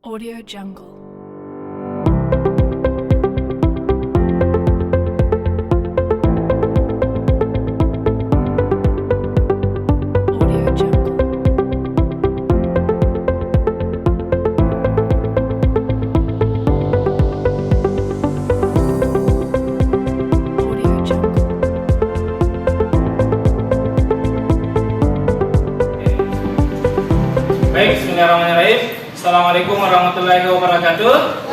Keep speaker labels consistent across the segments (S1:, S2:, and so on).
S1: Audio Jungle. Audio Jungle. Audio Jungle.
S2: Baik, bismillahirrahmanirrahim. Assalamualaikum warahmatullahi wabarakatuh.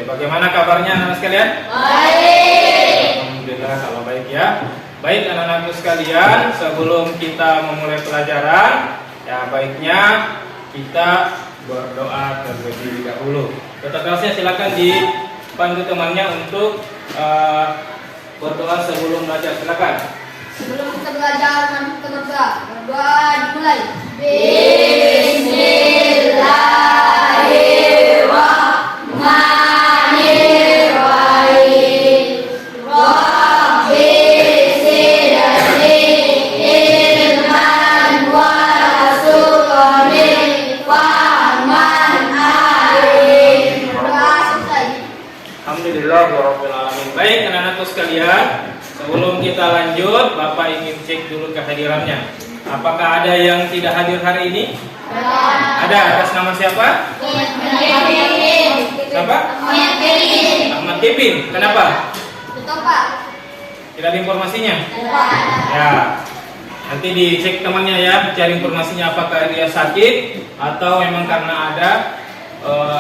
S2: Bagaimana kabarnya anak-anak sekalian? Baik. Alhamdulillah kalau baik ya. Baik anak-anakku sekalian, sebelum kita memulai pelajaran, ya baiknya kita berdoa terlebih dahulu. Dr. Kelasnya silakan dipandu temannya untuk berdoa sebelum belajar. Silakan.
S3: Sebelum kita belajar, mari kita berdoa. Dimulai. Bismillahirrahmanirrahim. Rabbi zidni ilman warzuqni fahman alim.
S2: Alhamdulillah warahmatullahi alamin. Baik anak-anakku sekalian, sebelum kita lanjut, Bapak ingin cek dulu kehadirannya. Apakah ada yang tidak hadir hari ini? Ada. Atas nama siapa? Siapa? Ahmad Kevin. Kenapa?
S3: Betul, Pak.
S2: Tidak ada informasinya? Ya. Nanti dicek temannya ya, cari informasinya apakah dia sakit atau memang karena ada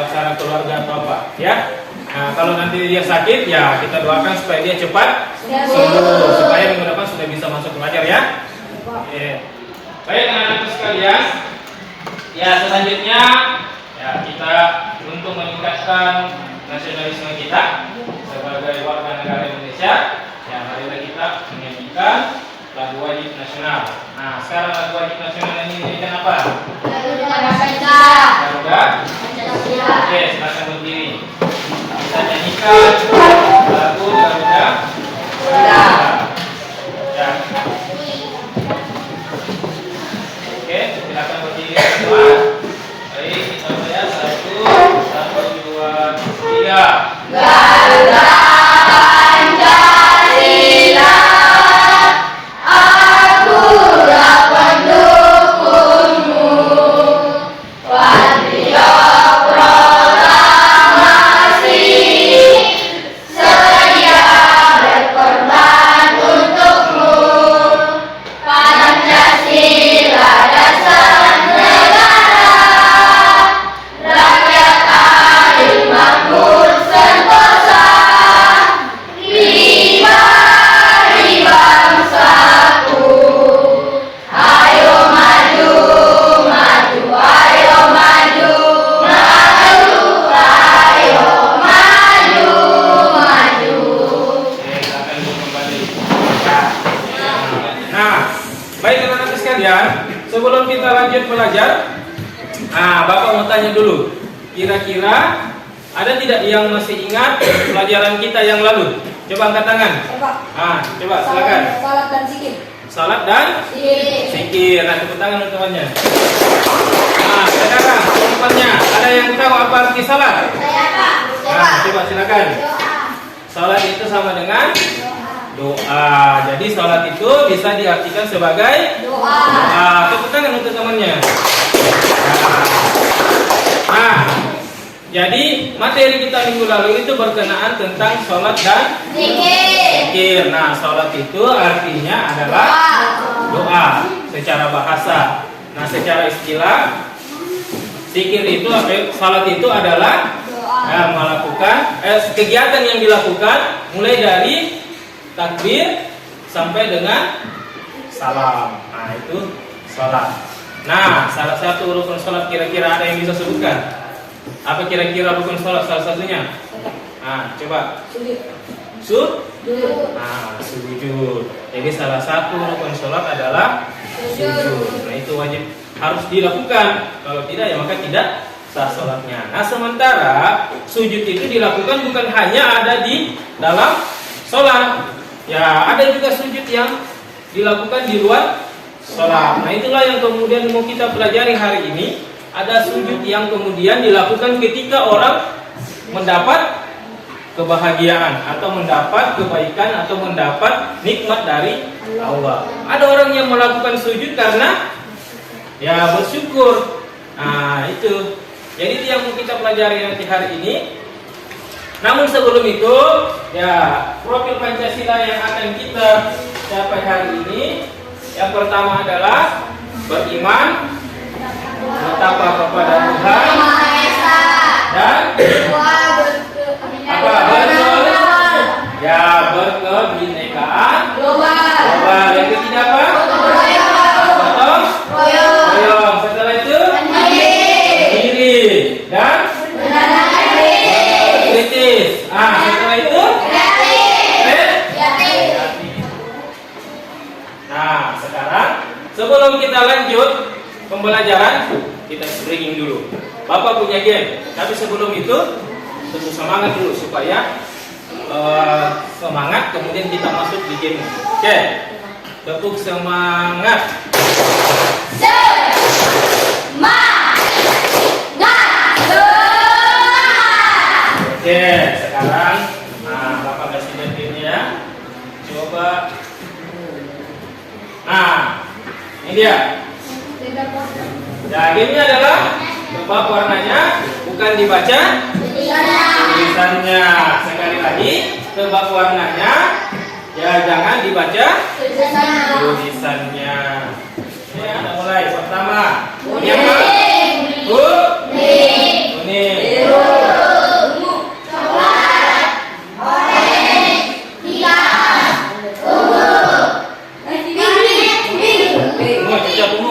S2: acara keluarga atau apa, ya. Nah, kalau nanti dia sakit, ya kita doakan supaya dia cepat sembuh, supaya minggu depan sudah bisa masuk belajar ya. Oke. Baik anak-anak sekalian, ya selanjutnya ya kita untuk meningkatkan nasionalisme kita sebagai warga negara Indonesia, ya marilah kita menyanyikan lagu wajib nasional. Nah, sekarang lagu wajib nasional ini dinyanyikan apa? Garuda. Oke, silakan berdiri. Kita nyanyikan lagu Garuda. Ya. Oke, silakan berdiri semua. Baik, kita mulai. 1, 2, 3.
S3: Garuda Pancasila, akulah pendukungmu. Patriot proklamasi, sedia berkorban untukmu. Pancasila dasar negara, rakyat adil makmur sentosa. Mari bangsaku, ayo maju, maju, ayo maju, maju, ayo maju, maju.
S2: Oke, silakan duduk kembali. Nah, baik anak-anak sekalian, sebelum kita lanjut belajar, Bapak mau tanya dulu, kira-kira ada tidak yang masih ingat pelajaran kita yang lalu? Coba angkat tangan. Coba silakan.
S3: Salat dan zikir.
S2: Salat dan zikir. Nah, tepuk tangan untuk temannya. Nah, sekarang temannya, ada yang tahu apa arti salat?
S3: Saya Pak.
S2: Nah, coba silakan.
S3: Doa.
S2: Salat itu sama dengan doa. Jadi salat itu bisa diartikan sebagai
S3: Doa.
S2: tepuk tangan untuk temannya. Nah, jadi materi kita minggu lalu itu berkenaan tentang sholat dan zikir. Nah, sholat itu artinya adalah doa secara bahasa. Nah, secara istilah, zikir itu sholat itu adalah melakukan kegiatan yang dilakukan mulai dari takbir sampai dengan salam. Nah, itu sholat. Nah, salah satu rukun sholat kira-kira ada yang bisa sebutkan? Apa kira-kira rukun sholat salah satunya? Nah, coba. Sujud. Jadi salah satu rukun sholat adalah sujud. Nah, itu wajib harus dilakukan. Kalau tidak, ya maka tidak sah sholatnya. Nah, sementara sujud itu dilakukan bukan hanya ada di dalam sholat. Ya, ada juga sujud yang dilakukan di luar sholat. Nah itulah yang kemudian mau kita pelajari hari ini. Ada sujud yang kemudian dilakukan ketika orang mendapat kebahagiaan atau mendapat kebaikan atau mendapat nikmat dari Allah. Ada orang yang melakukan sujud karena ya bersyukur. Nah itu. Jadi itu yang mau kita pelajari nanti hari ini. Namun sebelum itu, ya profil Pancasila yang akan kita capai hari ini, yang pertama adalah beriman bertakwa kepada Tuhan dan berkebinekaan global. Yang ketiga apa? Gotong royong. Setelah itu mandiri dan kritis. Setelah itu Nah, sekarang sebelum kita lanjut pembelajaran, kita breaking dulu. Bapak punya game, tapi sebelum itu tepuk semangat dulu supaya semangat, kemudian kita masuk di game. Oke, tepuk semangat. Oke, sekarang Bapak kasih lihat gamenya ya. Coba. Nah, ini dia. Nah, gamenya adalah tebak warnanya, bukan dibaca tulisannya. Sekali lagi, tebak warnanya, ya jangan dibaca tulisannya. Ya, kita mulai. Pertama, kuning,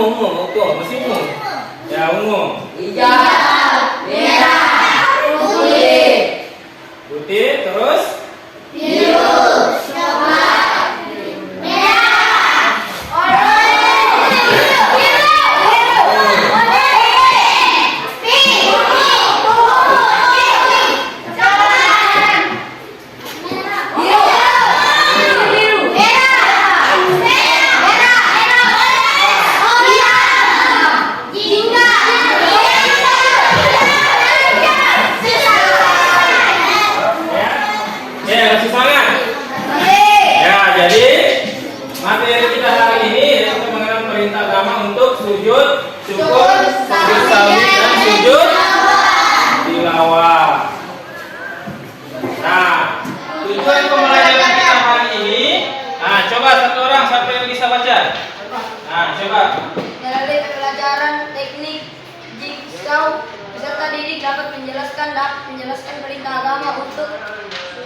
S2: ungu, masih ungu. Ya, ungu.
S3: Hijau, merah,
S2: Putih, terus
S3: biru, coklat, merah, oranye,
S2: sujud syukur, sujud sawi, dan sujud tilawah. Nah, tujuan pembelajaran kita hari ini. Nah, coba satu orang siapa yang bisa baca? Nah, coba.
S3: Melalui pelajaran teknik jigsaw, peserta didik dapat menjelaskan perintah agama untuk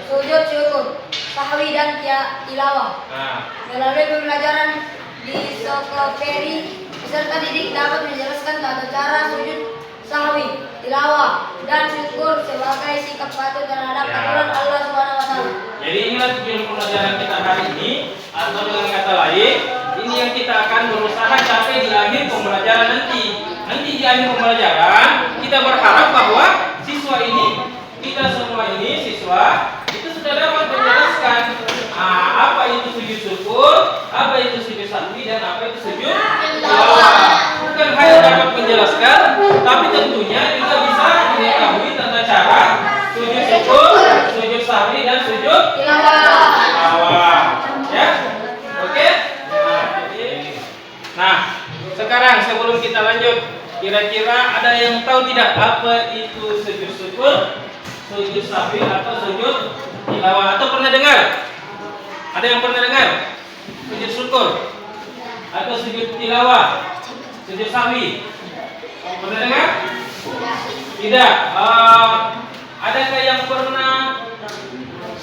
S3: sujud syukur, sahwi, dan tilawah.
S2: Nah,
S3: Melalui pembelajaran di Sokoperi, peserta didik dapat menjelaskan tata cara sujud sahwi, tilawah, dan syukur sebagai sikap patuh terhadap aturan Allah SWT.
S2: Jadi inilah tujuan pembelajaran kita hari ini, atau dengan kata lain, ini yang kita akan berusaha capai di akhir pembelajaran nanti. Nanti di akhir pembelajaran kita berharap bahwa siswa ini, kita semua ini siswa itu sudah dapat menjelaskan apa itu sujud syukur, apa itu sujud sahwi, dan apa itu sujud tilawah. Bukan hanya dapat menjelaskan, tapi tentunya juga bisa mengetahui tata cara sujud syukur, sujud sahwi, dan sujud tilawah. Ya, oke. Nah, sekarang sebelum kita lanjut, kira-kira ada yang tahu tidak apa itu sujud syukur, sujud sahwi, atau sujud tilawah? Atau pernah dengar? Ada yang pernah dengar? Sujud syukur atau sujud tilawah, sujud sahwi? Pernah dengar? Tidak. Adakah yang pernah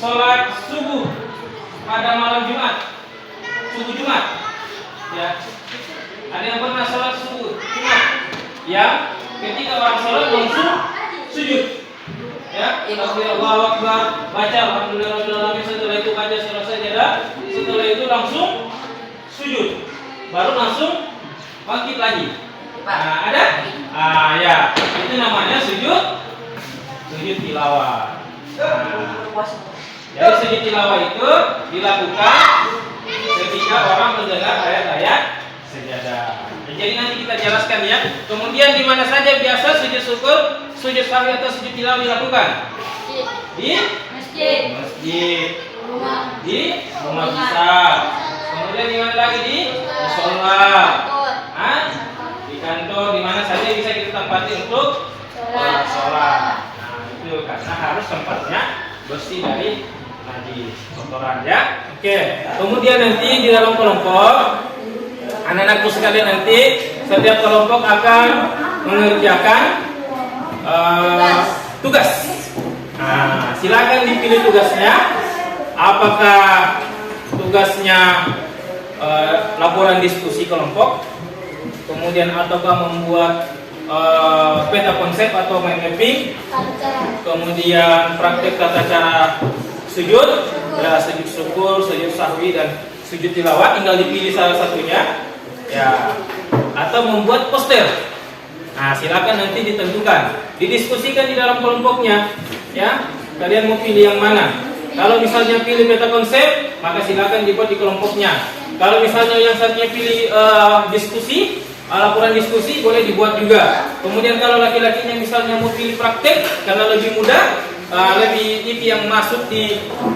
S2: sholat subuh pada malam Jumat? Subuh Jumat? Ya. Ada yang pernah sholat subuh Jumat? Ya. Ketika orang sholat langsung sujud. Ya, Allahu Akbar, baca alhamdulillahirabbil, setelah itu baca surah Sajadah, setelah itu langsung sujud. Baru langsung bangkit lagi. Nah, ada? Ya, itu namanya sujud tilawah. Jadi sujud tilawah itu dilakukan ketika orang mendengar ayat-ayat sajadah. Jadi nanti kita jelaskan ya. Kemudian di mana saja biasa sujud syukur, sujud sahwi atau sujud tilawah dilakukan? Di
S3: Masjid.
S2: masjid,
S3: Rumah.
S2: di rumah bisa. Kemudian di mana lagi? Di musola, di kantor, di mana saja bisa kita tempati untuk sholat. Nah itu karena harus tempatnya bersih dari najis, kotoran ya. Oke. Kemudian nanti di dalam kelompok, anak-anakku sekalian nanti setiap kelompok akan mengerjakan tugas. Nah, silakan dipilih tugasnya. Apakah tugasnya laporan diskusi kelompok, kemudian ataukah membuat peta konsep atau mind mapping, kemudian praktek tata cara sujud, ya sujud syukur, sujud sahwi dan sujud tilawah, tinggal dipilih salah satunya, ya, atau membuat poster. Nah, silakan nanti ditentukan, didiskusikan di dalam kelompoknya, ya. Kalian mau pilih yang mana? Kalau misalnya pilih peta konsep, maka silakan dibuat di kelompoknya. Kalau misalnya yang satunya pilih diskusi, laporan diskusi, boleh dibuat juga. Kemudian kalau laki-lakinya misalnya mau pilih praktek karena lebih mudah, lebih itu yang masuk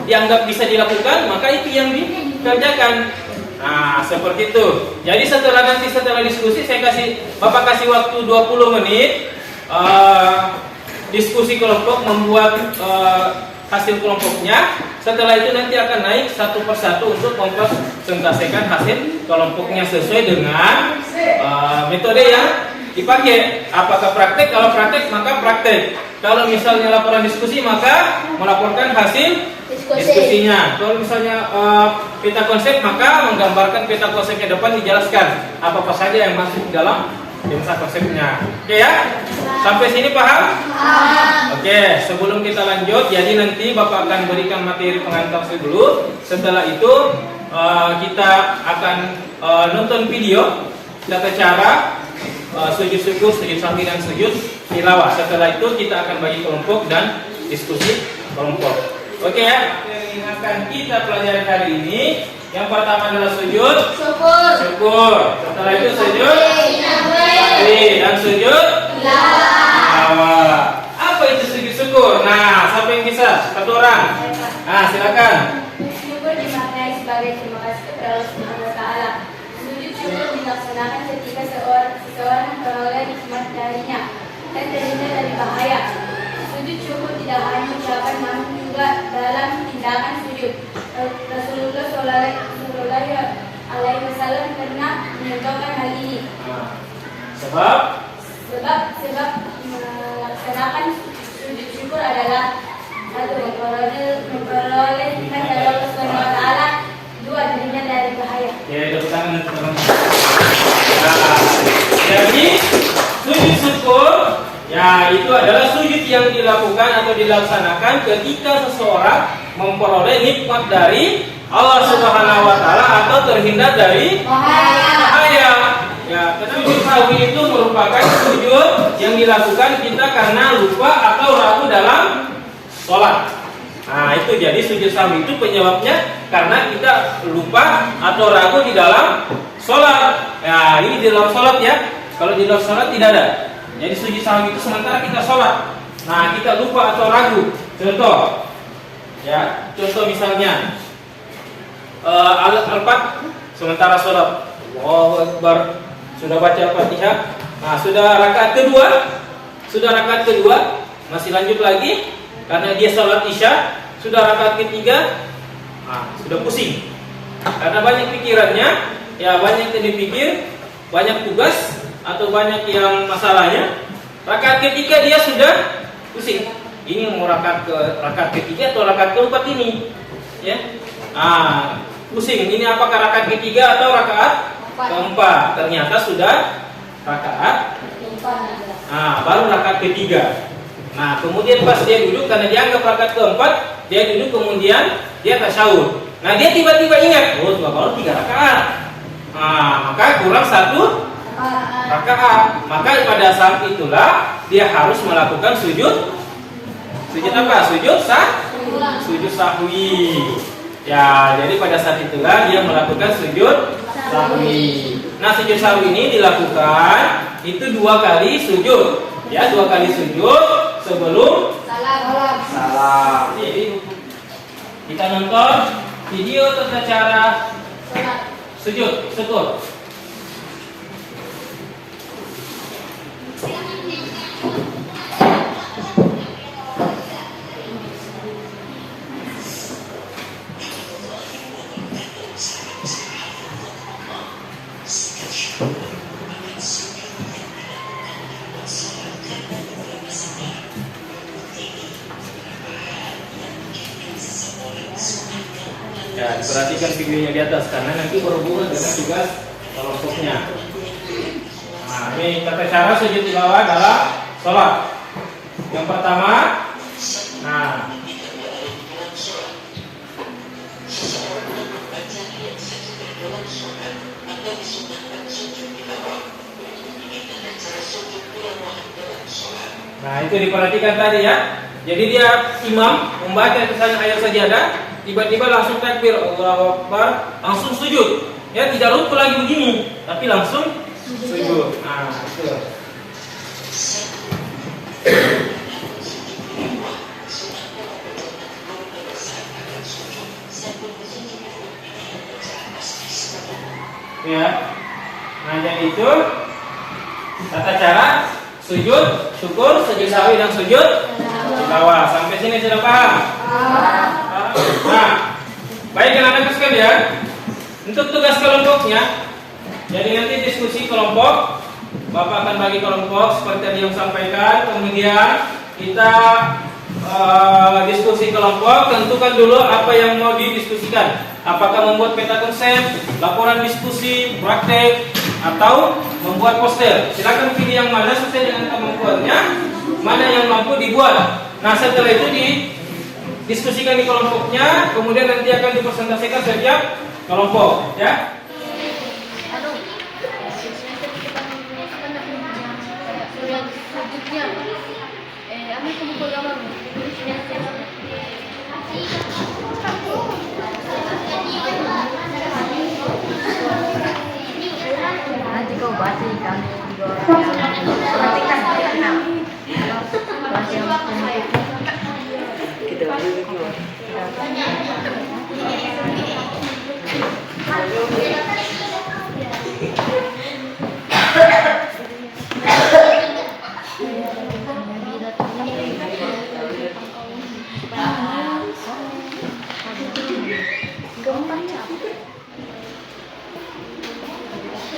S2: dianggap bisa dilakukan, maka itu yang dikerjakan. Nah, seperti itu. Jadi setelah diskusi Bapak kasih waktu 20 menit diskusi kelompok, membuat hasil kelompoknya. Setelah itu nanti akan naik satu persatu untuk mempresentasikan hasil kelompoknya sesuai dengan metode yang dipakai. Apakah praktek? Kalau praktek maka praktek. Kalau misalnya laporan diskusi maka melaporkan hasil diskusinya. Kalau misalnya peta konsep maka menggambarkan peta konsepnya depan, dijelaskan apa saja yang masuk dalam peta konsepnya. Oke ya? Sampai sini paham? Oke, sebelum kita lanjut, jadi nanti Bapak akan berikan materi pengantar dulu. Setelah itu kita akan nonton video tata cara sujud syukur, sujud sahwi dan sujud tilawah. Setelah itu kita akan bagi kelompok dan diskusi kelompok. Oke ya, materi yang akan kita pelajari hari ini yang pertama adalah sujud syukur. Setelah itu sujud sahwi dan sujud tilawah. Apa itu sujud syukur? Nah, siapa yang bisa? Satu orang. Nah, silakan.
S4: Syukur dimaknai sebagai terima kasih kepada Allah Subhanahu wa Ta'ala. Sujud syukur dilaksanakan ketika seseorang memperoleh nikmat darinya dan terhindar dari bahaya. Sujud syukur tidak hanya ucapan, namun juga dalam tindakan sujud. Rasulullah Shallallahu Alaihi Wasallam pernah menyebutkan hal ini.
S2: Sebab
S4: melaksanakan sujud syukur adalah satu, memperoleh nikmat dari Allah Subhanahu wa Ta'ala, dua, terhindar dari bahaya.
S2: ya, tepuk tangan teman-teman. Nah, jadi sujud syukur ya itu adalah sujud yang dilakukan atau dilaksanakan ketika seseorang memperoleh nikmat dari Allah Subhanahu wa Ta'ala atau terhindar dari bahaya. Ya, sujud sahwi itu merupakan sujud yang dilakukan kita karena lupa atau ragu dalam sholat. Nah, itu jadi sujud sahwi itu penyebabnya karena kita lupa atau ragu di dalam sholat. Ya, ini di dalam sholat ya. Kalau di dalam sholat tidak ada. Jadi sujud sahwi itu sementara kita sholat. Nah, kita lupa atau ragu. Contoh, ya, contoh misalnya Al-Fatihah sementara sholat. Allahu Akbar. Sudah baca Fatihah. Nah, sudah rakaat kedua, masih lanjut lagi karena dia sholat Isya. Sudah rakaat ketiga, sudah pusing karena banyak pikirannya, ya banyak yang dipikir, banyak tugas atau banyak yang masalahnya. Rakaat ketiga dia sudah pusing. Ini mau rakaat ketiga atau rakaat keempat ini, ya? Pusing. Ini apakah rakaat ketiga atau rakaat keempat? Ternyata sudah rakaat baru rakaat ketiga. Nah, kemudian pas dia duduk karena dia anggap rakaat keempat, dia duduk kemudian dia tasyahud. Nah, dia tiba-tiba ingat, baru 3 rakaat. Maka kurang 1 rakaat. Maka pada saat itulah dia harus melakukan sujud apa? Sujud sahwi. Ya, jadi pada saat itulah dia melakukan sujud sahwi. Nah, sujud sahwi ini dilakukan itu 2 kali sujud. Ya, 2 kali sujud sebelum salam. Jadi kita nonton video tata cara sujud syukur. Ya, perhatikan videonya di atas karena nanti berhubungan dengan tugas kelompoknya. Nah, ini tata cara sujud tilawah dalam sholat. Yang pertama, nah, itu diperhatikan tadi ya. Jadi dia imam membaca misalnya ayat sajadah, tiba-tiba langsung takbir Allahu Akbar, langsung sujud. Ya, tidak ruku lagi begini, tapi langsung sujud. Nah, itu. Ya. Nah, jadi itu tata cara sujud syukur, sujud sahwi dan sujud tilawah. Sampai sini sudah paham? Nah, baik anak-anak sekalian, untuk tugas kelompoknya, jadi nanti diskusi kelompok, Bapak akan bagi kelompok seperti tadi yang sampaikan. Kemudian kita diskusi kelompok, tentukan dulu apa yang mau didiskusikan. Apakah membuat peta konsep, laporan diskusi, praktek, atau membuat poster. Silakan pilih yang mana sesuai dengan kemampuannya, mana yang mampu dibuat. Nah, setelah itu didiskusikan di kelompoknya, kemudian nanti akan dipresentasikan setiap kelompok, ya.
S3: Nanti kau baca ikan perhatikan baca yang kita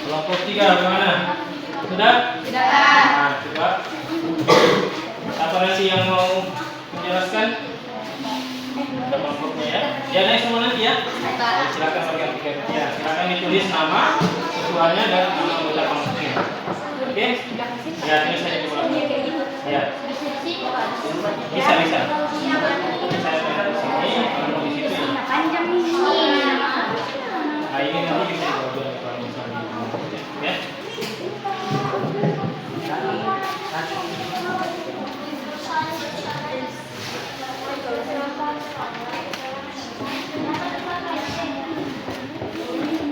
S2: Kelompok 3 bagaimana? Sudah? Sudah. Nah, coba. Apa lagi yang mau menjelaskan? Kelompoknya ya. Ya, naik semua nanti ya. Silakan bagian tiket. Ya, silakan ditulis nama, ketuanya dan nama anggota kelompoknya. Oke? Ya, ini saya coba. Ya. Bisa. Saya taruh di sini, kalau mau di situ ya. Nah, ini nanti bisa dibawa kalau misalnya ya.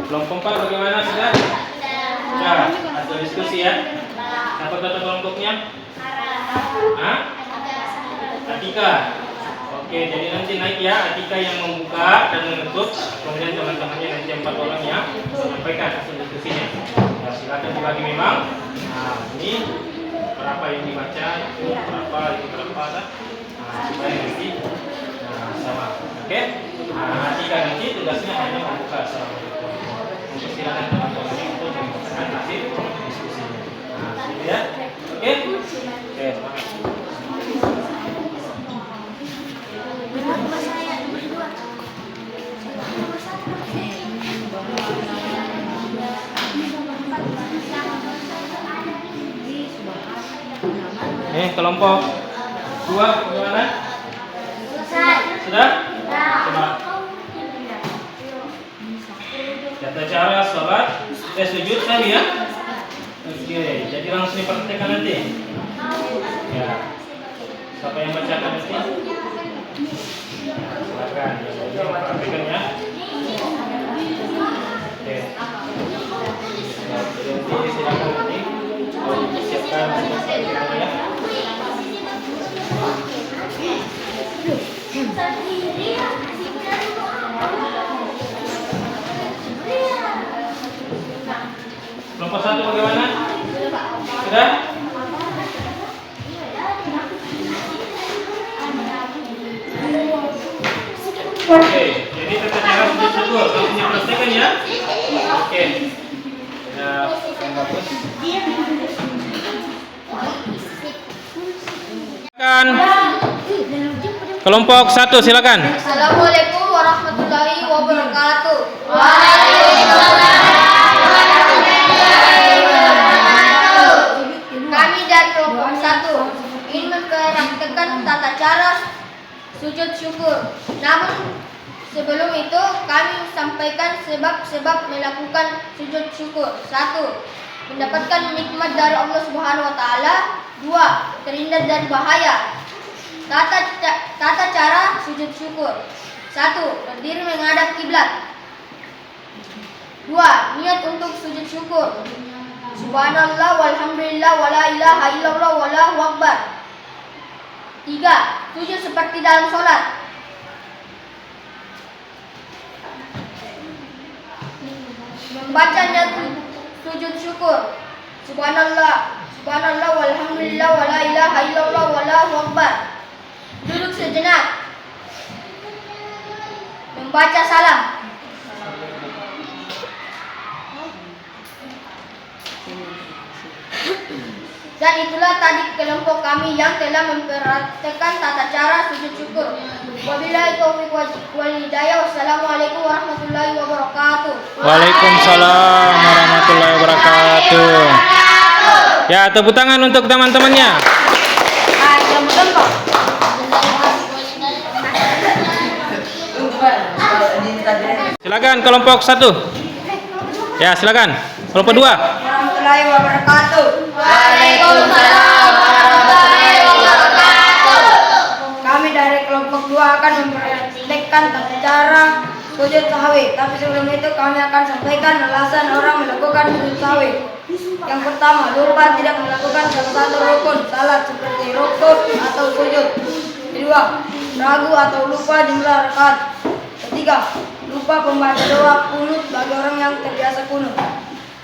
S2: Kelompok 4 bagaimana sudah? Sudah. Ada diskusi ya. Apa kata kelompoknya? Hah? Atika. Oke, jadi nanti naik ya, Atika yang membuka dan menutup, kemudian teman-temannya nanti 4 orang yang menyampaikan hasil diskusinya. Ya, silakan dibagi memang. Nah, ini berapa yang dibaca, itu berapa, nah, supaya nanti sama. Oke? Nah, Atika nanti tugasnya hanya membuka secara berikut. Untuk silakan teman-temannya untuk menyampaikan hasil diskusinya. Nah, gitu ya. Oke? Oke, semangat. Kelompok 2 bagaimana? Sudah? Coba. Tata cara sholat, sujud tadi ya. Oke, jadi langsung dipraktekkan nanti. Ya. Siapa yang bacakan nanti? Silakan. Jadi praktekkan ya. Oke. Jadi silakan nanti siapkan ya. Kelompok 1 bagaimana? Sudah? Oke, jadi tata cara sujud syukur. Kamu punya praktekan ya? Oke. Ya, yang bagus. Silakan. Kelompok 1 silakan.
S3: Assalamualaikum warahmatullahi wabarakatuh. Kami dari kelompok 1 ingin mempraktekkan tata cara sujud syukur. Namun sebelum itu kami sampaikan sebab-sebab melakukan sujud syukur. 1. Mendapatkan nikmat dari Allah Subhanahu wa taala. 2. Terhindar dari bahaya. Tata cara sujud syukur. 1. Berdiri menghadap kiblat. 2. Niat untuk sujud syukur. Subhanallah walhamdulillah wala ilaha illallah wallahu akbar. 3. Sujud seperti dalam sholat. Membaca niat sujud syukur. Subhanallah walhamdulillah wala ilaha illallah wallahu akbar. Duduk sejenak. Membaca salam. Dan itulah tadi kelompok kami yang telah mempraktekkan tata cara sujud syukur. Wabillahi taufiq wal hidayah. Wassalamualaikum warahmatullahi wabarakatuh.
S2: Waalaikumsalam warahmatullahi wabarakatuh. Ya, tepuk tangan untuk teman-temannya. Silakan kelompok 1. Ya, silakan. Kelompok 2.
S3: Warahmatullahi wabarakatuh.
S4: Waalaikumsalam warahmatullahi wabarakatuh.
S3: Kami dari kelompok 2 akan mempraktekkan tata cara sujud sahwi. Tapi sebelum itu kami akan sampaikan alasan orang melakukan sujud sahwi. Yang pertama, lupa tidak melakukan salah satu rukun salat seperti rukuk atau sujud. Kedua, ragu atau lupa jumlah rakaat. Ketiga, lupa membaca doa kunut bagi orang yang terbiasa kunut.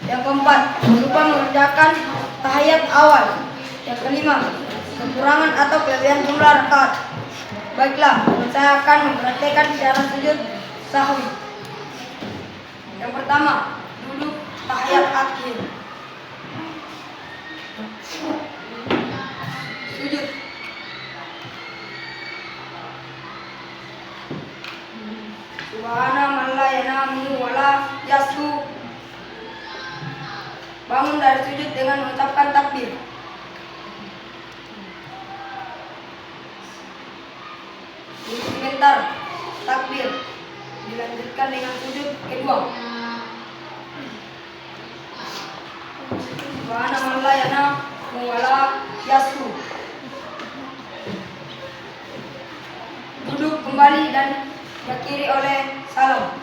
S3: Yang keempat, lupa mengerjakan tahiyat awal. Yang kelima, kekurangan atau kelebihan jumlah rakaat. Baiklah, saya akan mempraktekkan cara sujud sahwi. Yang pertama, duduk tahiyat akhir. Sujud. Subhana man la yanamu wa la yasku. Bangun dari sujud dengan mengucapkan takbir. Duduk sebentar, takbir. Dilanjutkan dengan sujud kedua. Subhana man la yanamu wa la yasku. Duduk kembali dan diakhiri oleh salam.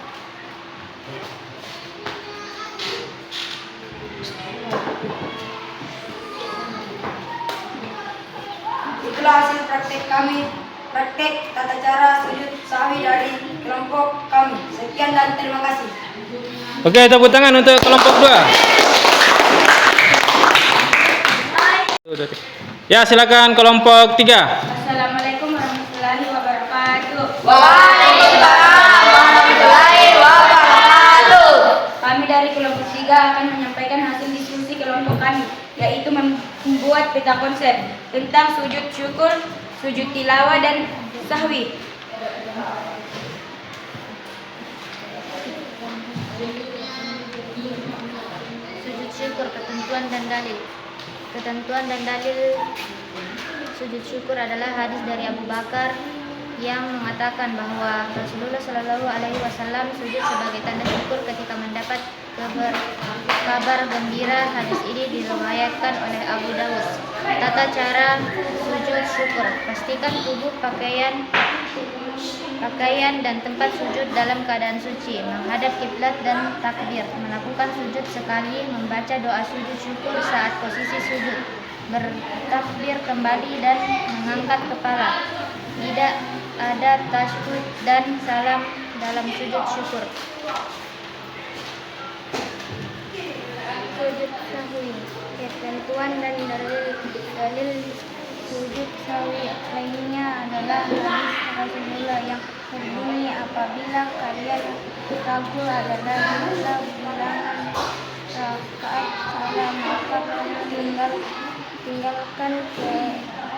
S3: Itulah hasil praktek kami, praktek tata cara sujud sahwi dari kelompok kami. Sekian dan terima kasih.
S2: Oke, tepuk tangan untuk kelompok 2. Ya, silakan kelompok 3.
S4: Assalamualaikum warahmatullahi wabarakatuh.
S3: Waalaikumsalam warahmatullahi wabarakatuh.
S4: Kami dari kelompok 3 akan menyampaikan hasil diskusi kelompok kami, yaitu membuat peta konsep tentang sujud syukur, sujud tilawah, dan sahwi.
S5: Sujud syukur, ketentuan dan dalil. Ketentuan dan dalil sujud syukur adalah hadis dari Abu Bakar yang mengatakan bahwa Rasulullah Shallallahu Alaihi Wasallam sujud sebagai tanda syukur ketika mendapat kabar gembira. Hadis ini diriwayatkan oleh Abu Dawud. Tata cara sujud syukur: pastikan tubuh, pakaian dan tempat sujud dalam keadaan suci, menghadap kiblat dan takbir. Melakukan sujud sekali, membaca doa sujud syukur saat posisi sujud, bertakbir kembali dan mengangkat kepala. Tidak ada tasyahud dan salam dalam sujud syukur. Sujud sahwi: ketentuan dan dalil sujud sahwi lainnya adalah hadis Rasulullah yang berbunyi, apabila kalian ragu adalah jumlah bilangan rakaat salam, maka kamu tinggalkan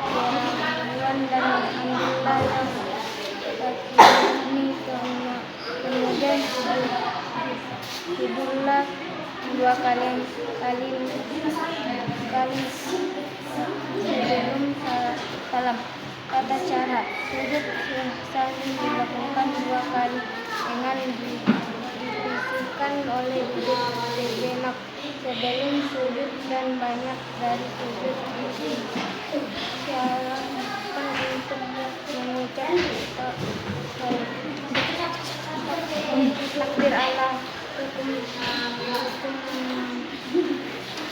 S5: keraguan dan ambillah yang ini, kemudian sujudlah 2 kali sebelum salam. Tata cara sujud sahwi dilakukan 2 kali dengan dipisihkan oleh duduk sejenak sebelum sujud dan banyak dari sujud disarankan untuk mengucap takbir Allah.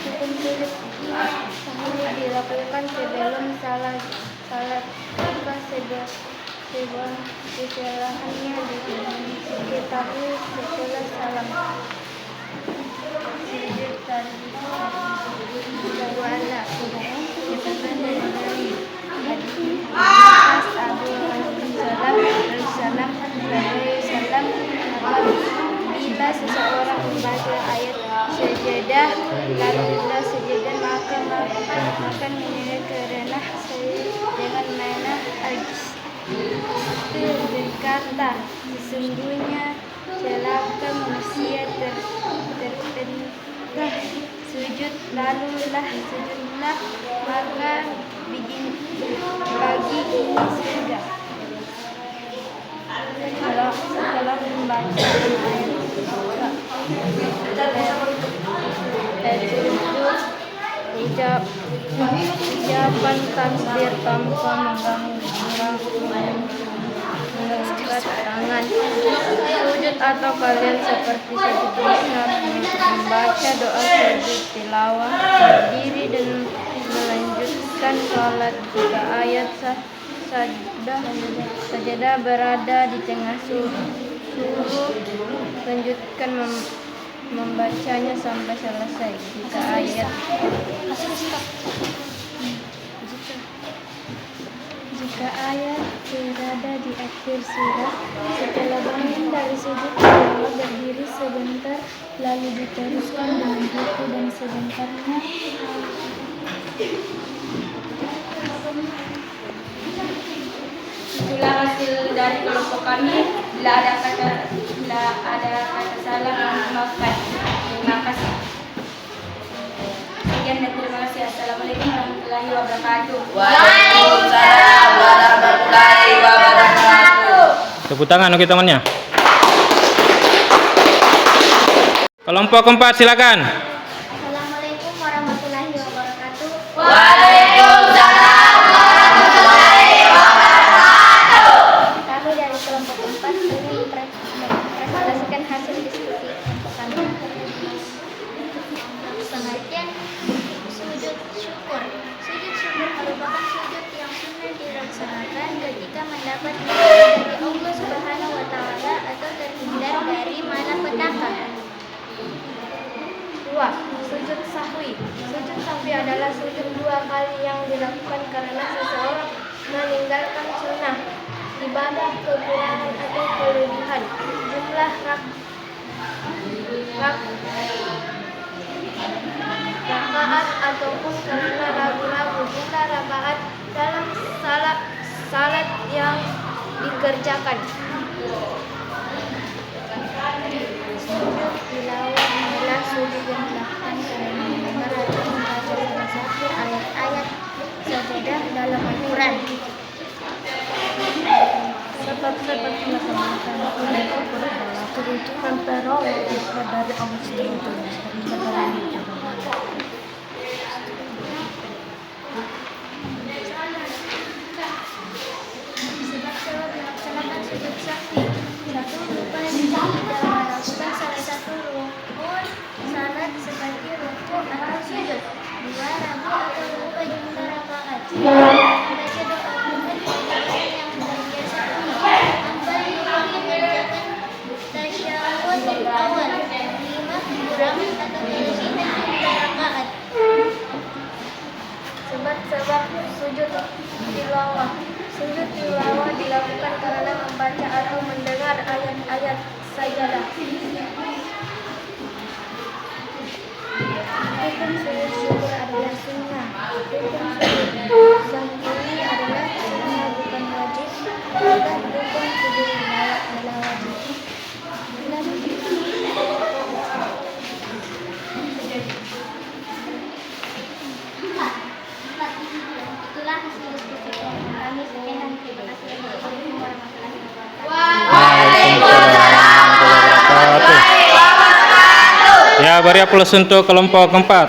S5: Hukum sujud sahwi dilakukan sebelum salat, maka kesalahannya diketahui setelah salam. Sujud tadwala disebutkan dari hadis Abu Salam apabila seseorang membaca ayat sajadah lalu sajadah maka akan menilai kerana dengan mana ajis itu berkata, sesungguhnya celaka manusia tertentang sujud lalulah sujudlah maka bagi ini surga. Setelah membaca ayat ucapan takbir tanpa mengangkat tangan. Sujud atau kalian seperti sujud besar, membaca doa sujud tilawah, berdiri dan melanjutkan sholat. Jika ayat sajadah berada di tengah suruh, lanjutkan membacanya sampai selesai. Jika ayat berada di akhir surah, setelah bangun dari sujud tilawah berdiri sebentar, lalu diteruskan dengan ruku dan sebentarnya.
S4: Itulah hasil dari kelompok kami. Bila ada kata salah, maafkan. Terima kasih. Sekian dan terima kasih. Assalamualaikum warahmatullahi wabarakatuh.
S6: Waalaikumsalam warahmatullahi wabarakatuh.
S2: Tepuk tangan untuk temannya. Kelompok keempat silakan.
S5: Assalamualaikum warahmatullahi wabarakatuh.
S6: Waalaikumsalam warahmatullahi wabarakatuh.
S5: Kami dari kelompok 4 ingin mempresentasikan hasil diskusi kelompok kami. Pengertian sujud syukur. Sujud syukur merupakan sujud yang sunnah dilaksanakan ketika mendapat nikmat dari Allah Subhanahu wa Ta'ala atau terhindar dari malapetaka. 2. Sujud sahwi. Sujud sahwi adalah sujud 2 kali yang dilakukan karena seseorang meninggalkan sunnah, ibadah, kekurangan atau kelebihan. Jumlah rakaat ataupun karena ragu-ragu jumlah rakaat dalam salat yang dikerjakan. Sujud tilawah adalah sujud yang dilakukan karena mendengar atau membaca salah satu ayat-ayat sajadah dalam Al-Quran. Sebab melaksanakan sujud sakti. Satu rukun dalam melakukan salah satu rukun salat seperti rukuk atau sujud. Dua, ragu atau lupa jumlah rakaat. Membaca doa Quran bacaan yang terbiasa ini. Empat, mengerjakan tasyahud awal. Lima, kurang atau melebihi jumlah rakaat. Sebab sujud tilawah. Sujud tilawah dilakukan karena membaca atau mendengar ayat-ayat sajadah. Hukum sujud syukur adalah sunnah. Hukum sujud sahwi adalah sunnah bukan wajib. Dan hukum sujud tilawah adalah wajib. Itulah hasil diskusi kami. Sekian, terima kasih. Assalamualaikum warahmatullahi wabarakatuh.
S6: Waalaikumsalam warahmatullahi wabarakatuh.
S2: Ya, beri aplaus untuk kelompok keempat.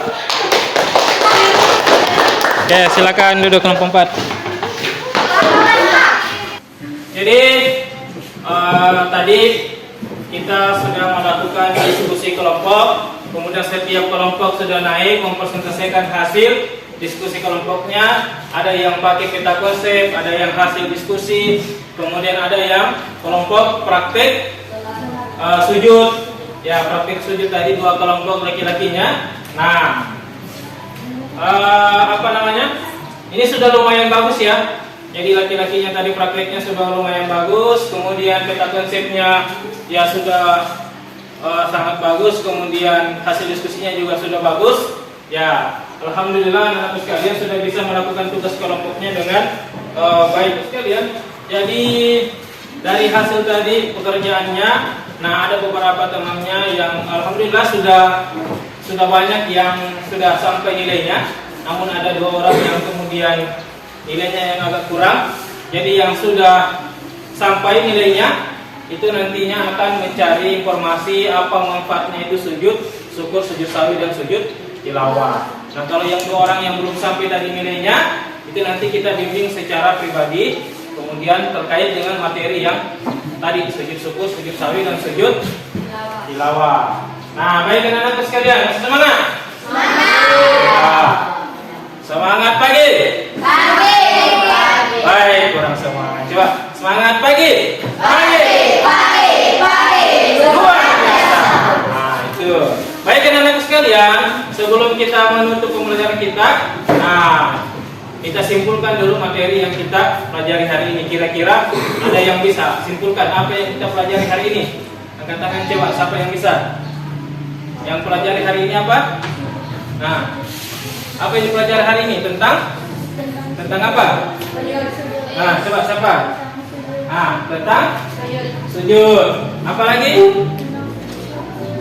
S2: Oke, silakan duduk kelompok 4. Jadi tadi kita sudah melakukan diskusi kelompok, kemudian setiap kelompok sudah naik mempresentasikan hasil diskusi kelompoknya. Ada yang pakai peta konsep, ada yang hasil diskusi, kemudian ada yang kelompok praktek sujud. Ya, praktek sujud tadi 2 kelompok laki-lakinya. Nah, ini sudah lumayan bagus ya. Jadi laki-lakinya tadi prakteknya sudah lumayan bagus, kemudian peta konsepnya ya sudah sangat bagus, kemudian hasil diskusinya juga sudah bagus. Ya, alhamdulillah anak-anak sekalian sudah bisa melakukan tugas kelompoknya dengan baik sekalian. Jadi dari hasil tadi pekerjaannya, nah ada beberapa temannya yang alhamdulillah sudah banyak yang sudah sampai nilainya. Namun ada 2 orang yang kemudian nilainya yang agak kurang. Jadi yang sudah sampai nilainya itu nantinya akan mencari informasi apa manfaatnya itu sujud syukur, sujud sahwi dan sujud tilawah. Nah, kalau yang 2 orang yang belum sampai tadi nilainya, itu nanti kita bimbing secara pribadi, kemudian terkait dengan materi yang tadi sujud syukur, sujud sahwi dan sujud tilawah. Nah, baik anak-anak sekalian, semangat. Semangat. Semangat pagi. Baik, kurang semangat. Coba semangat pagi. Luar biasa. Nah, itu. Baik anak-anak sekalian, sebelum kita menutup pembelajaran kita, nah, kita simpulkan dulu materi yang kita pelajari hari ini. Kira-kira ada yang bisa simpulkan apa yang kita pelajari hari ini? Angkat tangan coba, siapa yang bisa? Yang pelajari hari ini apa? Nah, apa yang dipelajari hari ini? Tentang apa? Nah, coba siapa? Nah, tentang sujud. Apa lagi?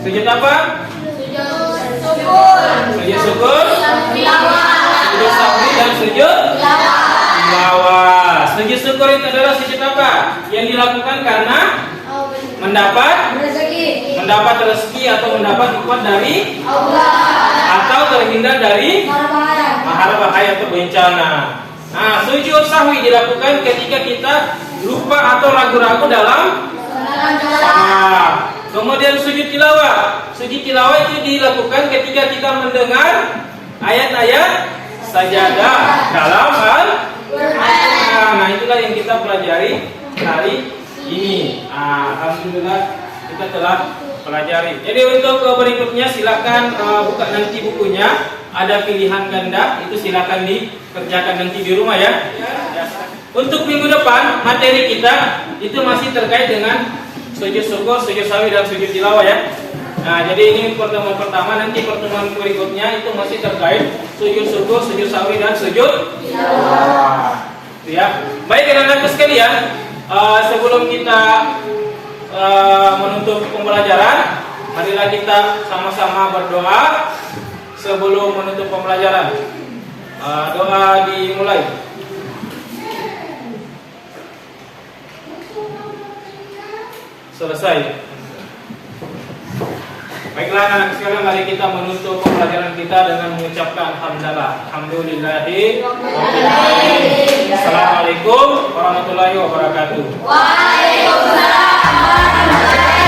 S2: Sujud apa? Sujud syukur, sujud sahwi dan sujud tilawah. Sujud syukur itu adalah sujud apa? Yang dilakukan karena mendapat rezeki atau mendapat nikmat dari Allah, atau terhindar dari mahara bahaya atau bencana. Nah, sujud sahwi dilakukan ketika kita lupa atau ragu-ragu dalam salat. Kemudian sujud tilawah. Sujud tilawah itu dilakukan ketika kita mendengar ayat-ayat sajadah dalam Al-Quran. Nah, itulah yang kita pelajari hari ini. Nah, alhamdulillah kita telah pelajari. Jadi untuk berikutnya silakan buka nanti bukunya. Ada pilihan ganda, itu silakan dikerjakan nanti di rumah ya. Untuk minggu depan materi kita itu masih terkait dengan sujud syukur, sujud sahwi dan sujud tilawah ya. Nah, jadi ini pertemuan pertama, nanti pertemuan berikutnya itu masih terkait sujud syukur, sujud sahwi dan sujud tilawah. Ya. Baik anak-anak sekalian, sebelum kita menutup pembelajaran, marilah kita sama-sama berdoa sebelum menutup pembelajaran. Doa dimulai. Selesai. Baiklah anak sekalian, mari kita menutup pembelajaran kita dengan mengucapkan hamdalah. Alhamdulillahi. Assalamualaikum warahmatullahi wabarakatuh.
S3: Waalaikumsalam warahmatullahi wabarakatuh.